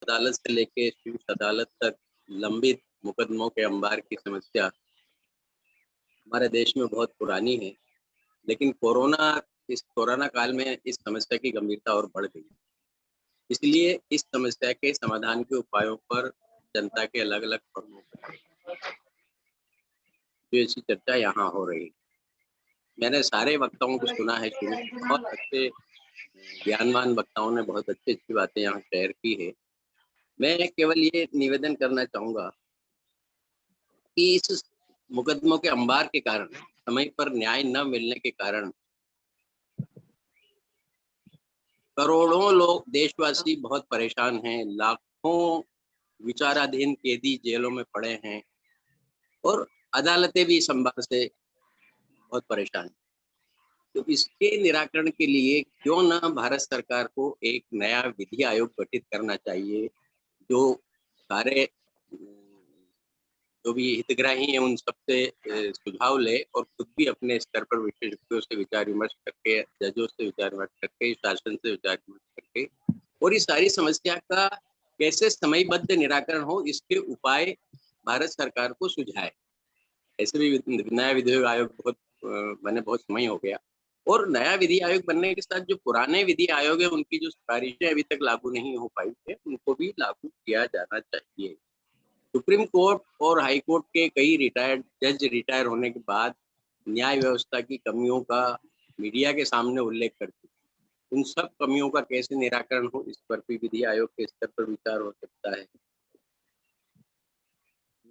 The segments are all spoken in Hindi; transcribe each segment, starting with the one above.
अदालत से लेके शीर्ष अदालत तक लंबित मुकदमों के अंबार की समस्या हमारे देश में बहुत पुरानी है, लेकिन इस कोरोना काल में इस समस्या की गंभीरता और बढ़ गई। इसलिए इस समस्या के समाधान के उपायों पर जनता के अलग-अलग वर्गों पर जो ऐसी चर्चा यहाँ हो रही है। मैंने सारे वक्ताओं को सुना है शुरू में, बहुत अच्छे ज्ञानवान वक्ताओं ने बहुत अच्छी-अच्छी बातें यहाँ शेयर की है। मैं केवल ये निवेदन करना चाहूँगा कि इस मुकदमों के अंबार के कारण, समय पर न्याय न मिलने के कारण करोड़ों लोग देशवासी बहुत परेशान हैं, लाखों विचाराधीन कैदी जेलों में पड़े हैं और अदालतें भी इस अंबार से बहुत परेशान हैं। तो इसके निराकरण के लिए क्यों ना भारत सरकार को एक नया विधि आयोग गठित करना चाहिए, जो सारे जो भी हितग्राही हैं उन सबसे सुझाव ले और खुद भी अपने स्तर पर विशेषज्ञों से विचार विमर्श करके, जजों से विचार विमर्श करके, शासन से विचार विमर्श करके और इस सारी समस्या का कैसे समयबद्ध निराकरण हो, इसके उपाय भारत सरकार को सुझाए। ऐसे भी नया विधि आयोग बने बहुत समय हो गया और नया विधि आयोग बनने के साथ जो पुराने विधि आयोग है उनकी जो सिफारिशें अभी तक लागू नहीं हो पाई है, उनको भी लागू किया जाना चाहिए। सुप्रीम कोर्ट और हाई कोर्ट के कई रिटायर्ड जज रिटायर होने के बाद न्याय व्यवस्था की कमियों का मीडिया के सामने उल्लेख करते हैं। उन सब कमियों का कैसे निराकरण हो, इस पर भी विधि आयोग के स्तर पर विचार हो सकता है।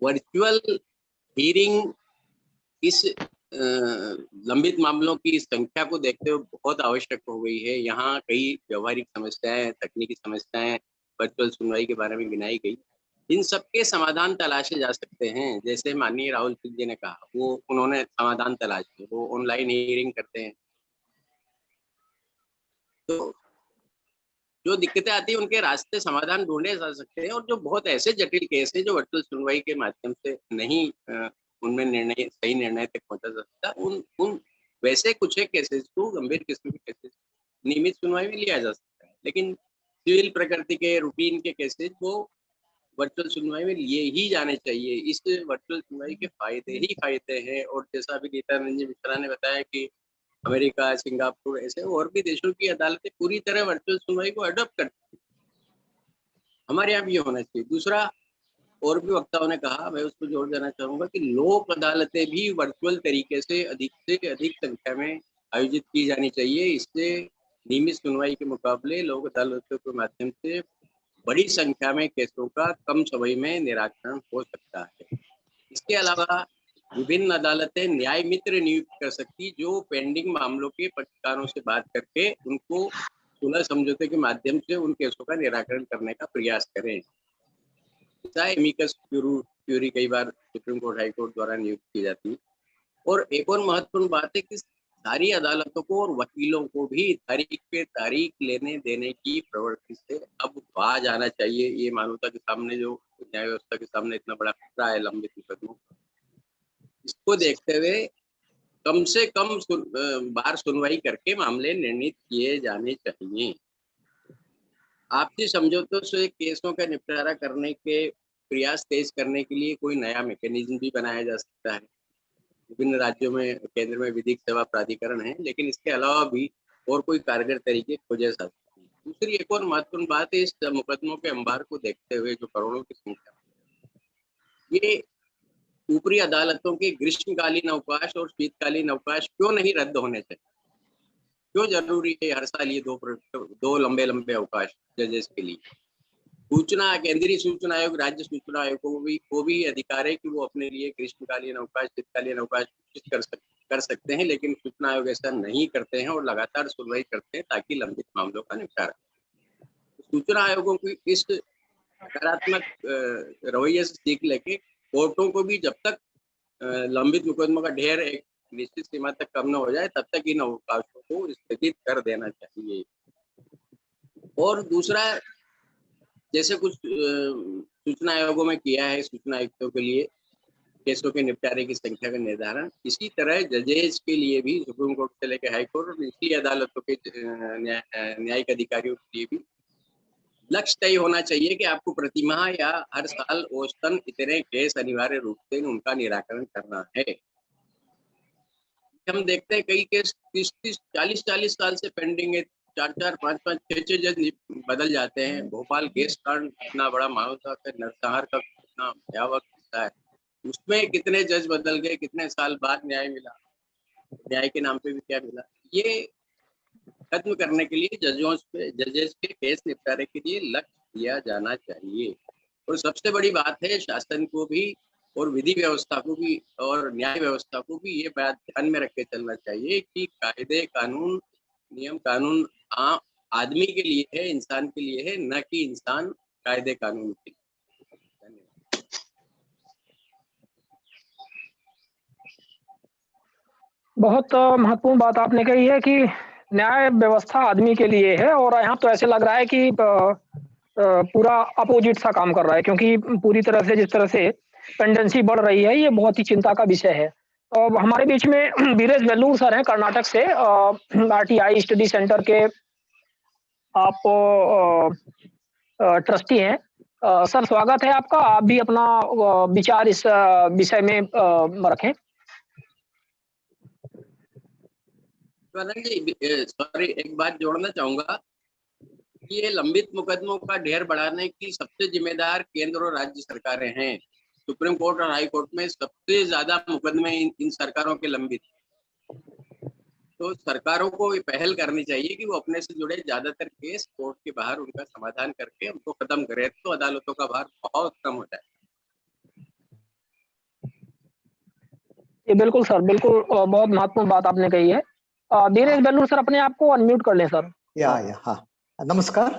वर्चुअल हियरिंग इस लंबित मामलों की संख्या को देखते हुए बहुत आवश्यक हो गई है। यहाँ कई व्यवहारिक समस्याएं, तकनीकी समस्याएं वर्चुअल सुनवाई के बारे में गिनाई गई। इन सबके समाधान तलाशे जा सकते हैं। जैसे माननीय राहुल सिंह जी ने कहा, वो उन्होंने समाधान तलाशे, वो ऑनलाइन हियरिंग करते हैं। तो जो दिक्कतें आती है उनके रास्ते समाधान ढूंढे जा सकते हैं और जो बहुत ऐसे जटिल केस है जो वर्चुअल सुनवाई के माध्यम से नहीं उनमें सही निर्णय तक पहुंचा जा सकता, उन उन वैसे कुछ एक केसेस को, गंभीर किस्म के केसेस नियमित सुनवाई में लिया जा सकता है, लेकिन सिविल प्रकृति के रूटीन के केसेस वो वर्चुअल सुनवाई में लिए ही जाने चाहिए। इस वर्चुअल सुनवाई के फायदे ही फायदे हैं और जैसा अभी गीता रंजन मिश्रा ने बताया कि अमेरिका, सिंगापुर ऐसे और भी देशों की अदालतें पूरी तरह वर्चुअल सुनवाई को अडॉप्ट करती हैं। हमारे यहाँ भी ये होना चाहिए। दूसरा, और भी वक्ताओं ने कहा, मैं उसको जोड़ देना चाहूँगा कि लोक अदालतें भी वर्चुअल तरीके से अधिक संख्या में आयोजित की जानी चाहिए। इससे नियमित सुनवाई के मुकाबले लोक अदालतों के माध्यम से बड़ी संख्या में केसों का कम समय में निराकरण हो सकता है। इसके अलावा विभिन्न अदालतें न्याय मित्र नियुक्त कर सकती, जो पेंडिंग मामलों के पक्षकारों से बात करके उनको सुलह समझौते के माध्यम से उन केसों का निराकरण करने का प्रयास करें। एमिकस क्यूरी कई बार सुप्रीम कोर्ट, हाई कोर्ट द्वारा नियुक्त की जाती है। और एक और महत्वपूर्ण बात है कि सारी अदालतों को और वकीलों को भी तारीख पे तारीख लेने देने की प्रवृत्ति से अब बाज आना चाहिए। ये मानवता के सामने, जो न्याय व्यवस्था के सामने इतना बड़ा खतरा है लंबित मुकदमों, इसको देखते हुए कम से कम बार सुनवाई करके मामले निर्णित किए जाने चाहिए। आपसी समझौतों से केसों का निपटारा करने के प्रयास तेज करने के लिए कोई नया मैकेनिज्म भी बनाया जा सकता है। विभिन्न राज्यों में, केंद्र में विधिक सेवा प्राधिकरण है, लेकिन इसके अलावा भी और कोई कारगर तरीके खोजे जा सकते हैं। दूसरी एक और महत्वपूर्ण बात है, इस मुकदमों के अंबार को देखते हुए जो करोड़ों की संख्या, ये ऊपरी अदालतों के ग्रीष्मकालीन अवकाश और शीतकालीन अवकाश क्यों नहीं रद्द होने चाहिए? क्यों जरूरी है हर साल ये दो लंबे अवकाश जजेस के लिए? केंद्रीय सूचना आयोग, राज्य सूचना आयोग को भी अधिकार है कि वो अपने लिए ग्रीष्मकालीन अवकाश, शीतकालीन अवकाश घोषित कर सकते हैं, लेकिन सूचना आयोग ऐसा नहीं करते हैं और लगातार सुनवाई करते हैं ताकि लंबित मामलों का निपटारा। सूचना आयोगों की इस सकारात्मक रवैये से सीख लेके कोर्टों को भी जब तक लंबित मुकदमों का ढेर एक निश्चित सीमा तक कम न हो जाए, तब तक इन अवकाशों को स्थगित कर देना चाहिए। और दूसरा, जैसे कुछ सूचना आयोगों में किया है सूचना आयुक्तों के लिए केसों के निपटारे की संख्या का निर्धारण, इसी तरह जजेस के लिए भी, सुप्रीम कोर्ट से लेकर हाई कोर्ट और निचली अदालतों के न्यायिक अधिकारियों के लिए भी लक्ष्य तय होना चाहिए कि आपको प्रतिमाह या हर साल औसतन इतने केस अनिवार्य रूप से उनका निराकरण करना है। हम देखते हैं कई केस 30-30, 40-40 साल से पेंडिंग है, 4-4, 5-5, 6-6 जज बदल जाते हैं। भोपाल गैस कांड इतना बड़ा मामला है, नरसंहार का इतना भयावह किस्सा है, उसमें कितने जज बदल गए, कितने साल बाद न्याय मिला, न्याय के नाम पे भी क्या मिला। ये खत्म करने के लिए जजेस के केस निपटारे के लिए लक्ष्य दिया जाना चाहिए। और सबसे बड़ी बात है, शासन को भी और विधि व्यवस्था को भी और न्याय व्यवस्था को भी ये बात ध्यान में रख के चलना चाहिए कि कायदे कानून, नियम कानून आम आदमी के लिए है, इंसान के लिए है, न कि इंसान कायदे कानून के लिए। धन्यवाद। बहुत महत्वपूर्ण बात आपने कही है कि न्याय व्यवस्था आदमी के लिए है, और यहाँ तो ऐसे लग रहा है कि पूरा अपोजिट सा काम कर रहा है, क्योंकि पूरी तरह से जिस तरह से पेंडेंसी बढ़ रही है, ये बहुत ही चिंता का विषय है। और हमारे बीच में वीरेश वेल्लूर सर हैं कर्नाटक से, आरटीआई स्टडी सेंटर के आप ट्रस्टी हैं। सर स्वागत है आपका, आप भी अपना विचार इस विषय में रखें। सॉरी, एक बात जोड़ना चाहूंगा कि ये लंबित मुकदमों का ढेर बढ़ाने की सबसे जिम्मेदार केंद्र और राज्य सरकारें हैं। सुप्रीम कोर्ट और हाई कोर्ट में सबसे ज्यादा मुकदमे इन सरकारों के लंबित। तो सरकारों को ये पहल करनी चाहिए कि वो अपने से जुड़े ज्यादातर केस कोर्ट के बाहर उनका समाधान करके उनको खत्म करे, तो अदालतों का भार बहुत कम हो जाए। ये बिल्कुल सर, बिल्कुल बहुत महत्वपूर्ण बात आपने कही है। धीरेश बेल्लूर सर, अपने आप को अनम्यूट कर लें सर। हाँ, नमस्कार।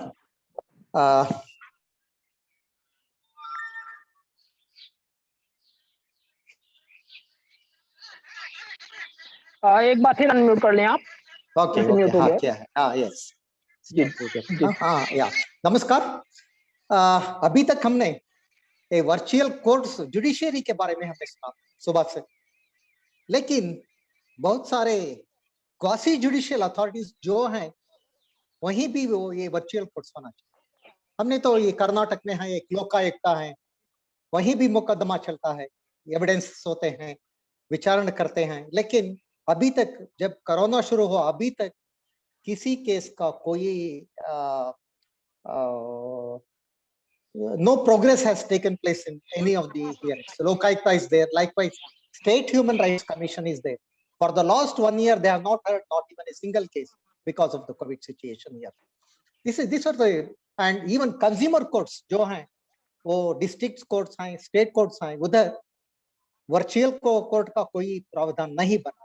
एक बार फिर अनम्यूट कर लें आप। ओके, हाँ, क्या है? यस जी जी। या नमस्कार। अभी तक हमने वर्चुअल कोर्ट्स जुडिशियरी के बारे में हमने सुना सुबह से, लेकिन बहुत सारे क्वासी जुडिशियल अथॉरिटीज जो हैं वहीं भी वो ये वर्चुअल कोर्ट्स होना चाहिए। हमने तो ये कर्नाटक में है, एक लोकायुक्ता है, वहीं भी मुकदमा चलता है, एविडेंस होते हैं, विचारण करते हैं, लेकिन अभी तक जब कोरोना शुरू हुआ अभी तक किसी केस का कोई no progress has taken place in any of the hearings. Lokayukta is there, likewise State Human Rights Commission is there. For the last 1 year they have not heard not even a single case because of the COVID situation here. These are the, and even consumer courts जो हैं वो डिस्ट्रिक्ट कोर्ट्स हैं, स्टेट कोर्ट्स हैं, उधर वर्चुअल कोर्ट का कोई प्रावधान नहीं बना।